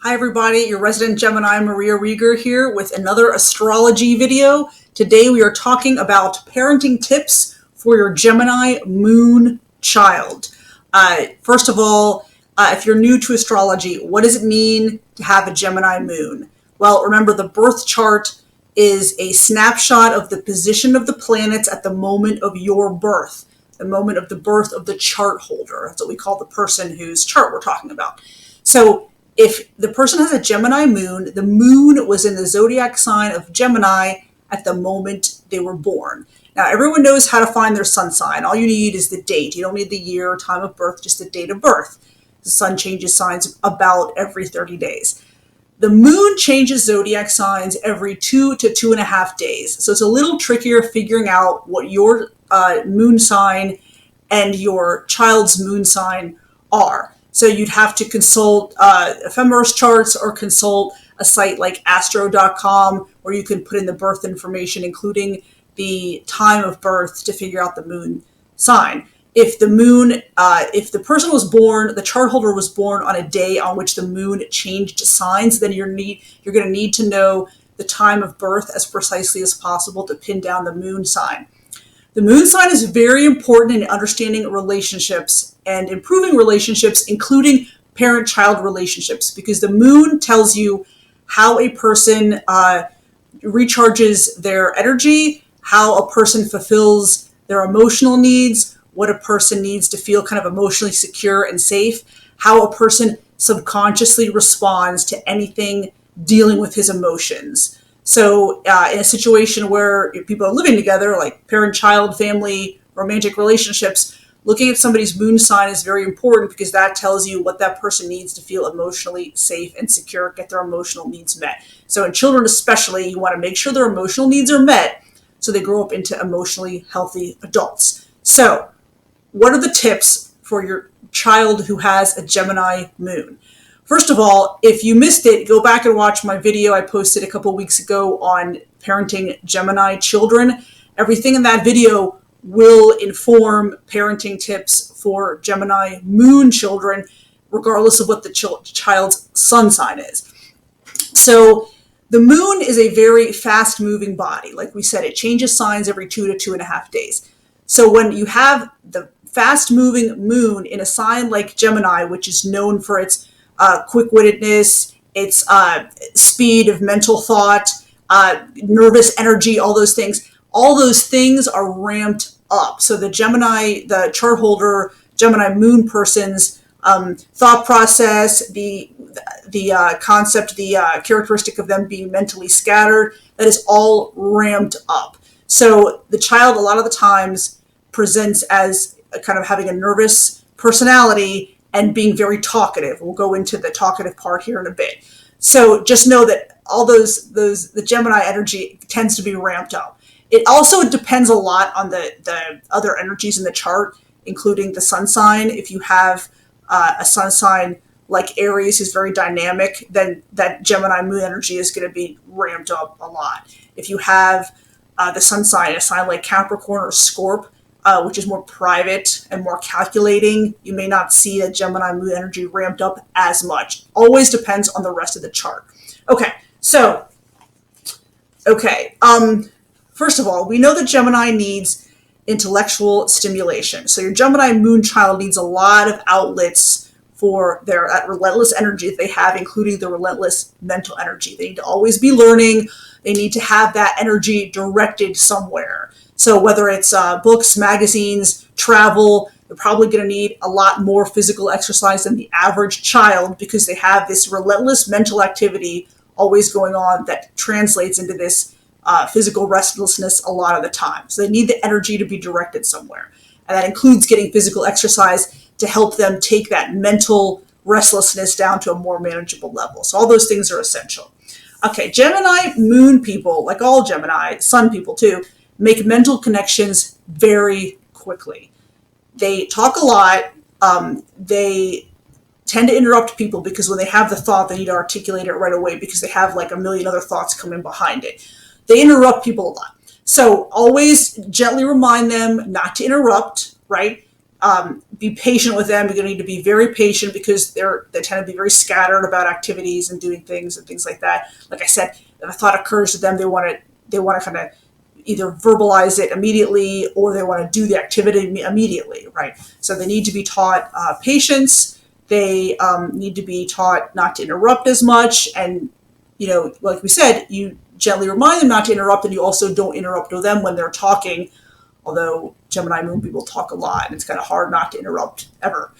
Hi everybody, your resident Gemini Maria Riegger here with another astrology video. Today we are talking about parenting tips for your Gemini moon child. First of all, if you're new to astrology, what does it mean to have a Gemini moon? Well, remember the birth chart is a snapshot of the position of the planets at the moment of your birth, the moment of the birth of the chart holder. That's what we call the person whose chart we're talking about. So if the person has a Gemini moon, the moon was in the zodiac sign of Gemini at the moment they were born. Now, everyone knows how to find their sun sign. All you need is the date. You don't need the year or time of birth, just the date of birth. The sun changes signs about every 30 days. The moon changes zodiac signs every 2 to 2.5 days. So it's a little trickier figuring out what your moon sign and your child's moon sign are. So you'd have to consult ephemeris charts or consult a site like astro.com where you can put in the birth information, including the time of birth, to figure out the moon sign. If the person was born, the chart holder was born on a day on which the moon changed signs, then you're going to need to know the time of birth as precisely as possible to pin down the moon sign. The moon sign is very important in understanding relationships and improving relationships, including parent-child relationships, because the moon tells you how a person recharges their energy, how a person fulfills their emotional needs, what a person needs to feel kind of emotionally secure and safe, how a person subconsciously responds to anything dealing with his emotions. So in a situation where people are living together, like parent-child, family, romantic relationships, looking at somebody's moon sign is very important because that tells you what that person needs to feel emotionally safe and secure, get their emotional needs met. So in children especially, you want to make sure their emotional needs are met so they grow up into emotionally healthy adults. So what are the tips for your child who has a Gemini moon? First of all, if you missed it, go back and watch my video I posted a couple weeks ago on parenting Gemini children. Everything in that video will inform parenting tips for Gemini moon children, regardless of what the child's sun sign is. So the moon is a very fast-moving body. Like we said, it changes signs every 2 to 2.5 days. So when you have the fast-moving moon in a sign like Gemini, which is known for its quick-wittedness, its speed of mental thought, nervous energy, all those things are ramped up. So the chart holder, Gemini moon person's thought process, the concept, the characteristic of them being mentally scattered, that is all ramped up. So the child a lot of the times presents as kind of having a nervous personality and being very talkative. We'll go into the talkative part here in a bit. So just know that all the Gemini energy tends to be ramped up. It also depends a lot on the other energies in the chart, including the sun sign. If you have a sun sign like Aries who's very dynamic, then that Gemini moon energy is going to be ramped up a lot. If you have the sun sign, a sign like Capricorn or Scorp, which is more private and more calculating, you may not see that Gemini moon energy ramped up as much. Always depends on the rest of the chart. First of all, we know that Gemini needs intellectual stimulation. So your Gemini moon child needs a lot of outlets for that relentless energy that they have, including the relentless mental energy. They need to always be learning. They need to have that energy directed somewhere. So whether it's books, magazines, travel, they're probably going to need a lot more physical exercise than the average child because they have this relentless mental activity always going on that translates into this physical restlessness a lot of the time. So they need the energy to be directed somewhere. And that includes getting physical exercise to help them take that mental restlessness down to a more manageable level. So all those things are essential. Okay, Gemini moon people, like all Gemini, sun people too, make mental connections very quickly. They talk a lot. They tend to interrupt people because when they have the thought, they need to articulate it right away because they have like a million other thoughts coming behind it. They interrupt people a lot. So always gently remind them not to interrupt, right? Be patient with them. You're going to need to be very patient because they tend to be very scattered about activities and doing things and things like that. Like I said, if a thought occurs to them, they want to kind of either verbalize it immediately or they want to do the activity immediately, right? So they need to be taught patience. They need to be taught not to interrupt as much. And, like we said, you gently remind them not to interrupt, and you also don't interrupt them when they're talking. Although Gemini moon people talk a lot, and it's kind of hard not to interrupt ever.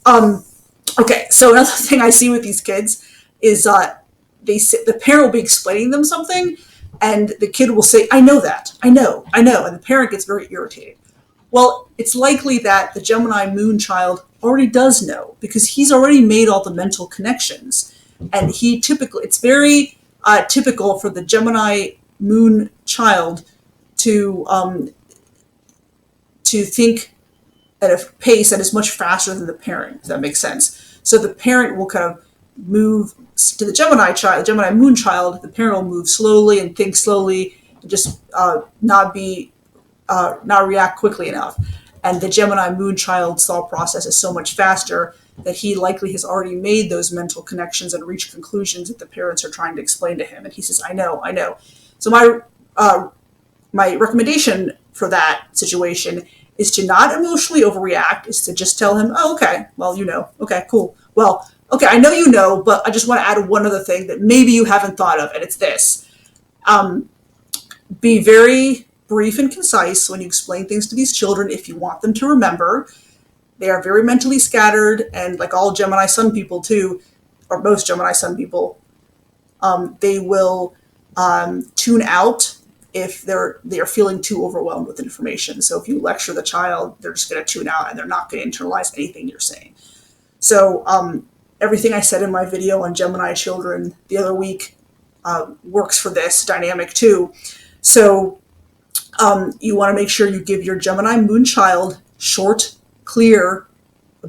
Okay, so another thing I see with these kids is the parent will be explaining them something, and the kid will say, "I know that, I know," and the parent gets very irritated. Well, it's likely that the Gemini moon child already does know because he's already made all the mental connections, and it's very typical for the Gemini moon child to think at a pace that is much faster than the parent, if that makes sense. So the parent will kind of move to the Gemini moon child, the parent will move slowly and think slowly and just not react quickly enough. And the Gemini moon child's thought process is so much faster that he likely has already made those mental connections and reached conclusions that the parents are trying to explain to him. And he says, I know. So my recommendation for that situation is to not emotionally overreact, is to just tell him, oh, okay, well, okay, cool. Well, okay, I know you know, but I just want to add one other thing that maybe you haven't thought of, and it's this. Be very brief and concise when you explain things to these children if you want them to remember. They are very mentally scattered, and like all Gemini sun people too, or most Gemini sun people, they will tune out if they're feeling too overwhelmed with information. So if you lecture the child, they're just going to tune out and they're not going to internalize anything you're saying. So everything I said in my video on Gemini children the other week works for this dynamic too. So you want to make sure you give your Gemini moon child short, clear,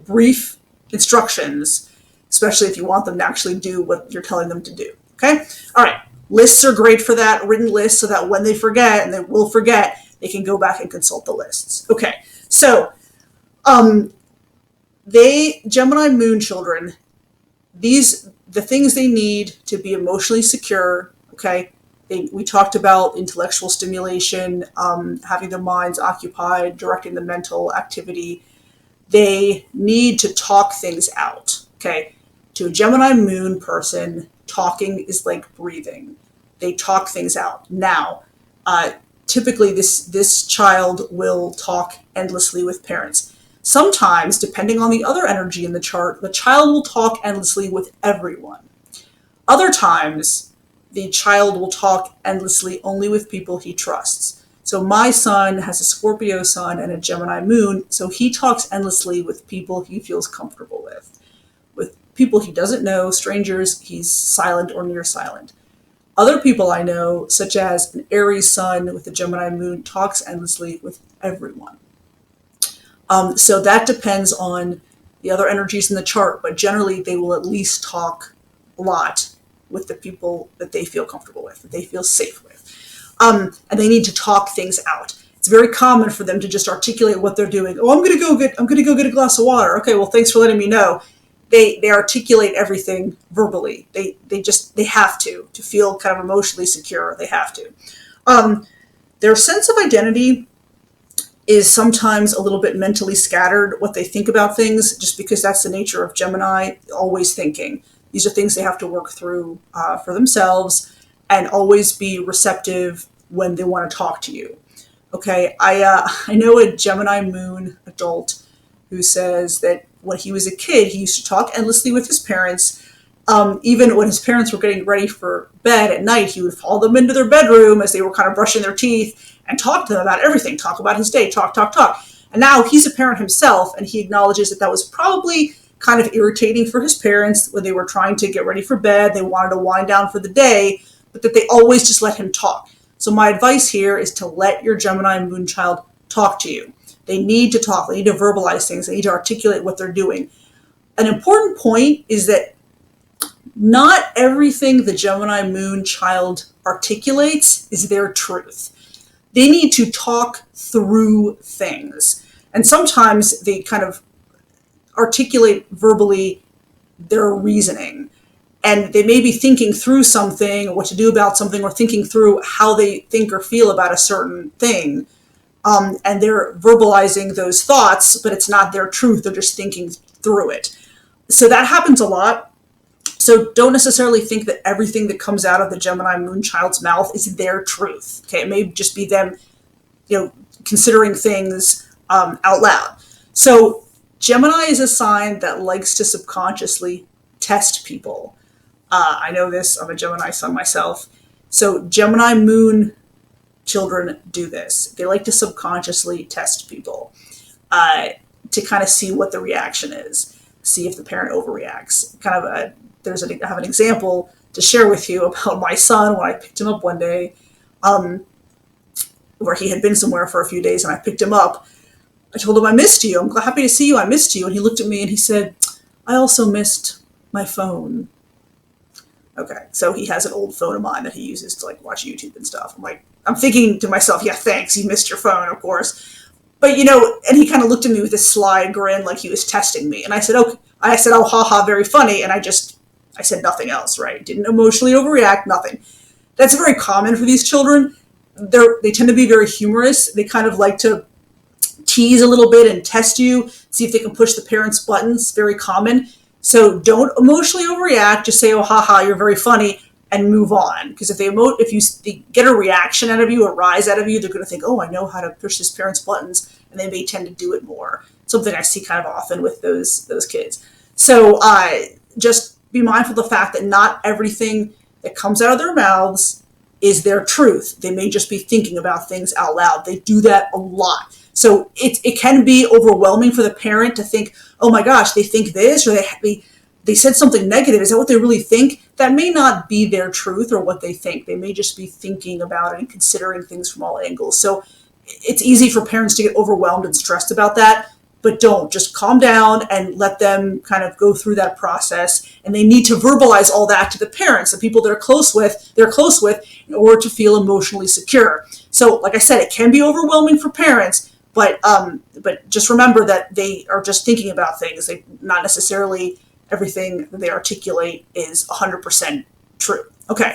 brief instructions, especially if you want them to actually do what you're telling them to do. Okay? All right. Lists are great for that, written lists, so that when they forget, and they will forget, they can go back and consult the lists. Okay, so Gemini moon children, the things they need to be emotionally secure, okay, we talked about intellectual stimulation, having their minds occupied, directing the mental activity. They need to talk things out, okay? To a Gemini moon person, talking is like breathing. They talk things out. Now, typically this child will talk endlessly with parents. Sometimes, depending on the other energy in the chart, the child will talk endlessly with everyone. Other times, the child will talk endlessly only with people he trusts. So my son has a Scorpio sun and a Gemini moon, so he talks endlessly with people he feels comfortable with. With people he doesn't know, strangers, he's silent or near silent. Other people I know, such as an Aries sun with a Gemini moon, talks endlessly with everyone. So that depends on the other energies in the chart, but generally they will at least talk a lot with the people that they feel comfortable with, that they feel safe with. And they need to talk things out. It's very common for them to just articulate what they're doing. Oh, I'm going to go get a glass of water. Okay, well, thanks for letting me know. They articulate everything verbally. They have to feel kind of emotionally secure. They have to. Their sense of identity is sometimes a little bit mentally scattered, what they think about things, just because that's the nature of Gemini, always thinking. These are things they have to work through for themselves, and always be receptive when they want to talk to you. Okay, I know a Gemini moon adult who says that when he was a kid, he used to talk endlessly with his parents. Even when his parents were getting ready for bed at night, he would follow them into their bedroom as they were kind of brushing their teeth and talk to them about everything, talk about his day, talk. And now he's a parent himself, and he acknowledges that was probably kind of irritating for his parents when they were trying to get ready for bed. They wanted to wind down for the day, but that they always just let him talk. So my advice here is to let your Gemini moon child talk to you. They need to talk. They need to verbalize things. They need to articulate what they're doing. An important point is that not everything the Gemini moon child articulates is their truth. They need to talk through things. And sometimes they kind of articulate verbally their reasoning. And they may be thinking through something, or what to do about something, or thinking through how they think or feel about a certain thing. And they're verbalizing those thoughts, but it's not their truth. They're just thinking through it. So that happens a lot. So don't necessarily think that everything that comes out of the Gemini moon child's mouth is their truth. Okay, it may just be them, considering things out loud. So Gemini is a sign that likes to subconsciously test people. I know this. I'm a Gemini sun myself. So Gemini moon children do this. They like to subconsciously test people to kind of see what the reaction is, see if the parent overreacts. I have an example to share with you about my son when I picked him up one day, where he had been somewhere for a few days, and I picked him up. I told him, I missed you. I'm happy to see you. I missed you. And he looked at me and he said, I also missed my phone. Okay, so he has an old phone of mine that he uses to watch YouTube and stuff. I'm thinking to myself, yeah, thanks, you missed your phone, of course. But and he kind of looked at me with a sly grin, like he was testing me. And I said, okay. I said, oh, haha, very funny. And I said nothing else, right? Didn't emotionally overreact, nothing. That's very common for these children. They tend to be very humorous. They kind of like to tease a little bit and test you, see if they can push the parents' buttons. Very common. So don't emotionally overreact. Just say, oh, haha, you're very funny, and move on. Because if they get a reaction out of you, a rise out of you, they're going to think, oh, I know how to push this parent's buttons, and they may tend to do it more. Something I see kind of often with those kids. So just be mindful of the fact that not everything that comes out of their mouths is their truth. They may just be thinking about things out loud. They do that a lot. So it can be overwhelming for the parent to think, oh my gosh, they think this, or they said something negative. Is that what they really think? That may not be their truth or what they think. They may just be thinking about it and considering things from all angles. So it's easy for parents to get overwhelmed and stressed about that, but don't. Just calm down and let them kind of go through that process. And they need to verbalize all that to the parents, the people they're close with, in order to feel emotionally secure. So like I said, it can be overwhelming for parents, but just remember that they are just thinking about things. Not necessarily everything that they articulate is 100% true. Okay.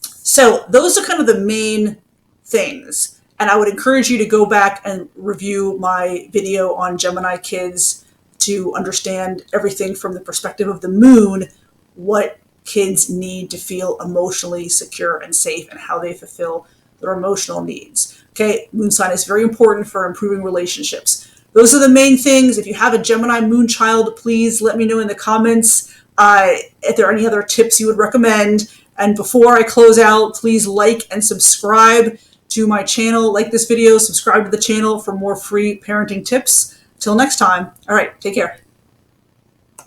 So those are kind of the main things. And I would encourage you to go back and review my video on Gemini kids to understand everything from the perspective of the moon, what kids need to feel emotionally secure and safe, and how they fulfill their emotional needs. Okay, moon sign is very important for improving relationships. Those are the main things. If you have a Gemini moon child, please let me know in the comments if there are any other tips you would recommend. And before I close out, please like and subscribe to my channel. Like this video, subscribe to the channel for more free parenting tips. Till next time. All right, take care.